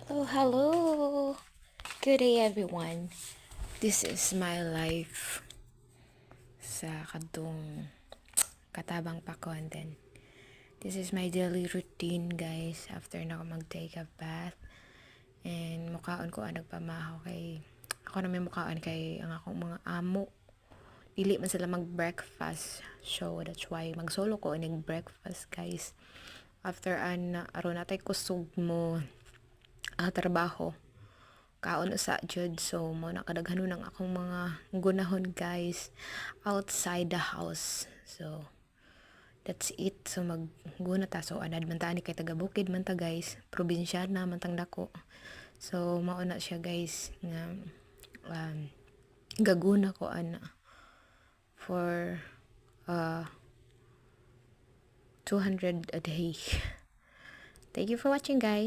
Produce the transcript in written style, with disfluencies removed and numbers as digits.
Oh, hello. Good day, everyone. This is my life sa kadtong katabang pa content. This is my daily routine, guys. After na ako mag-take a bath. And mukaon ko ang nagpamahaw kay... Ako na may mukaon kay ang akong mga amo. Dili man sila mag-breakfast. So, that's why mag-solo ko inig breakfast, guys. After aron natay kusog mo trabaho kaon sa jud, so mo nakadaghanon ng akong mga gunahon, guys, outside the house. So that's it. So magguna ta, so anad man ta ni kay taga bukid man ta, guys, probinsya na man tang dako. So mao na siya, guys, nga gaguna ko ana for 200 a day. Thank you for watching, guys.